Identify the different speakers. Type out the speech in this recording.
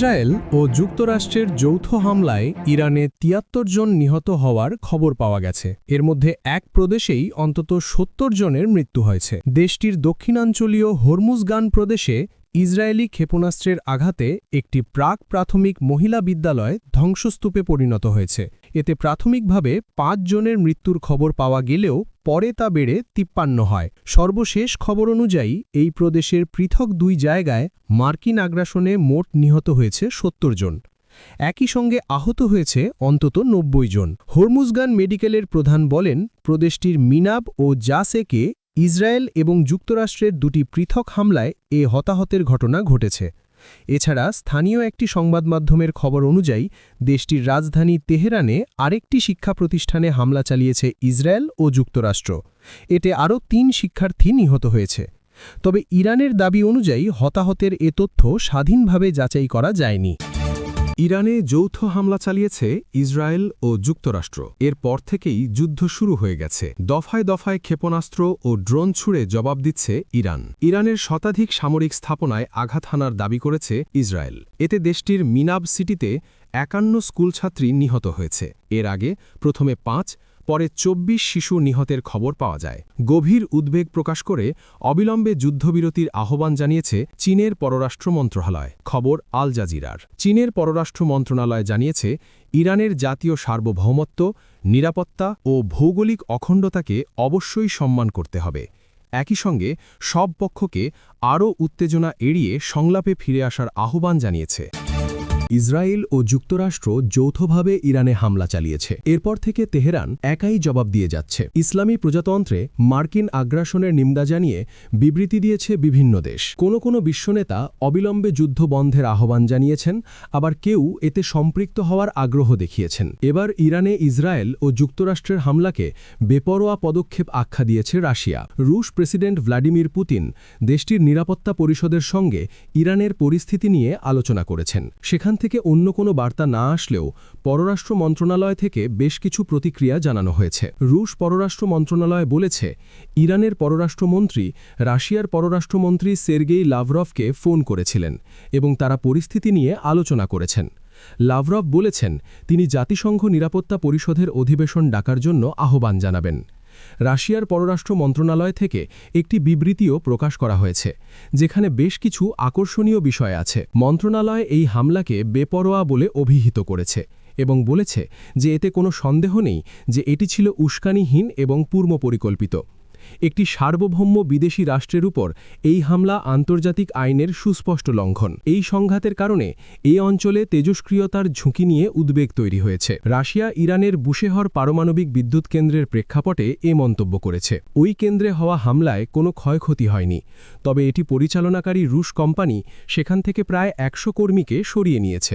Speaker 1: Israel ও যুক্তরাষ্ট্রের যৌথ হামলায় ইরানে ৭৩ জন নিহত হওয়ার খবর পাওয়া গেছে। এর মধ্যে এক প্রদেশেই অন্তত ৭০ জনের মৃত্যু হয়েছে। দেশটির দক্ষিণাঞ্চলীয় হরমুজগান প্রদেশে ইসরায়েলি ক্ষেপণাস্ত্রের আঘাতে একটি প্রাক-প্রাথমিক মহিলা বিদ্যালয় ধ্বংসস্তূপে পরিণত হয়েছে। এতে প্রাথমিকভাবে ৫ জনের মৃত্যুর খবর পাওয়া গেলেও পরে তা বেড়ে ৫৩ হয়। সর্বশেষ খবর অনুযায়ী এই প্রদেশের পৃথক ২ জায়গায় মার্কিন আগ্রাসনে মোট নিহত হয়েছে ৭০ জন। একই সঙ্গে আহত হয়েছে অন্তত ৯০ জন। হরমুজগান মেডিকেলের প্রধান বলেন, প্রদেশটির মিনাব ও জাসেকে ইসরায়েল এবং যুক্তরাষ্ট্রের দুটি পৃথক হামলায় এ হতাহতের ঘটনা ঘটেছে। এছাড়া স্থানীয় একটি সংবাদমাধ্যমের খবর অনুযায়ী দেশটির রাজধানী তেহরানে আরেকটি শিক্ষা প্রতিষ্ঠানে হামলা চালিয়েছে ইসরায়েল ও যুক্তরাষ্ট্র। এতে আরও ৩ শিক্ষার্থী নিহত হয়েছে। তবে ইরানের দাবি অনুযায়ী হতাহতের এ তথ্য স্বাধীনভাবে যাচাই করা যায়নি।
Speaker 2: ইরানে যৌথ হামলা চালিয়েছে ইসরায়েল ও যুক্তরাষ্ট্র। এরপর থেকেই যুদ্ধ শুরু হয়ে গেছে। দফায় দফায় ক্ষেপণাস্ত্র ও ড্রোন ছুড়ে জবাব দিচ্ছে ইরান। ইরানের শতাধিক সামরিক স্থাপনায় আঘাত হানার দাবি করেছে ইসরায়েল। এতে দেশটির মিনাব সিটিতে ৫১ স্কুলছাত্রী নিহত হয়েছে। এর আগে প্রথমে ৫, পরে ২৪ শিশু নিহতের খবর পাওয়া যায়। গভীর উদ্বেগ প্রকাশ করে অবিলম্বে যুদ্ধবিরতির আহ্বান জানিয়েছে চীনের পররাষ্ট্র মন্ত্রণালয়। খবর আল জাজিরার। চীনের পররাষ্ট্র মন্ত্রণালয় জানিয়েছে, ইরানের জাতীয় সার্বভৌমত্ব, নিরাপত্তা ও ভৌগোলিক অখণ্ডতাকে অবশ্যই সম্মান করতে হবে। একই সঙ্গে সব পক্ষকে আরও উত্তেজনা এড়িয়ে সংলাপে ফিরে আসার আহ্বান জানিয়েছে।
Speaker 1: ইসরায়েল ও যুক্তরাষ্ট্র যৌথভাবে ইরানে হামলা চালিয়েছে। এরপর থেকে তেহরান একাই জবাব দিয়ে যাচ্ছে। ইসলামী প্রজাতন্ত্রে মার্কিন আগ্রাসনের নিন্দা জানিয়ে বিবৃতি দিয়েছে বিভিন্ন দেশ। কোনো বিশ্বনেতা অবিলম্বে যুদ্ধ বন্ধের আহ্বান জানিয়েছেন, আবার কেউ এতে সম্পৃক্ত হওয়ার আগ্রহ দেখিয়েছেন। এবার ইরানে ইসরায়েল ও যুক্তরাষ্ট্রের হামলাকে বেপরোয়া পদক্ষেপ আখ্যা দিয়েছে রাশিয়া। রুশ প্রেসিডেন্ট ভ্লাদিমির পুতিন দেশটির নিরাপত্তা পরিষদের সঙ্গে ইরানের পরিস্থিতি নিয়ে আলোচনা করেছেন। সেখান থেকে অন্য কোনো বার্তা না আসলেও পররাষ্ট্র মন্ত্রণালয় থেকে বেশ কিছু প্রতিক্রিয়া জানানো হয়েছে। রুশ পররাষ্ট্র মন্ত্রণালয় বলেছে, ইরানের পররাষ্ট্রমন্ত্রী রাশিয়ার পররাষ্ট্রমন্ত্রী সের্গেই লাভরভকে ফোন করেছিলেন এবং তারা পরিস্থিতি নিয়ে আলোচনা করেছেন। লাভরভ বলেছেন, তিনি জাতিসংঘ নিরাপত্তা পরিষদের অধিবেশন ডাকার জন্য আহ্বান জানাবেন। রাশিয়ার পররাষ্ট্র মন্ত্রণালয় থেকে একটি বিবৃতিও প্রকাশ করা হয়েছে, যেখানে বেশ কিছু আকর্ষণীয় বিষয় আছে। মন্ত্রণালয় এই হামলাকে বেপরোয়া বলে অভিহিত করেছে এবং বলেছে যে এতে কোনো সন্দেহ নেই যে এটি ছিল উস্কানিহীন এবং পূর্বপরিকল্পিত। একটি সার্বভৌম বিদেশি রাষ্ট্রের উপর এই হামলা আন্তর্জাতিক আইনের সুস্পষ্ট লঙ্ঘন। এই সংঘাতের কারণে এই অঞ্চলে তেজস্ক্রিয়তার ঝুঁকি নিয়ে উদ্বেগ তৈরি হয়েছে। রাশিয়া ইরানের বুশেহর পারমাণবিক বিদ্যুৎ কেন্দ্রের প্রেক্ষাপটে এ মন্তব্য করেছে। ওই কেন্দ্রে হওয়া হামলায় কোনো ক্ষয়ক্ষতি হয়নি, তবে এটি পরিচালনাকারী রুশ কোম্পানি সেখান থেকে প্রায় ১০০ কর্মীকে সরিয়ে নিয়েছে।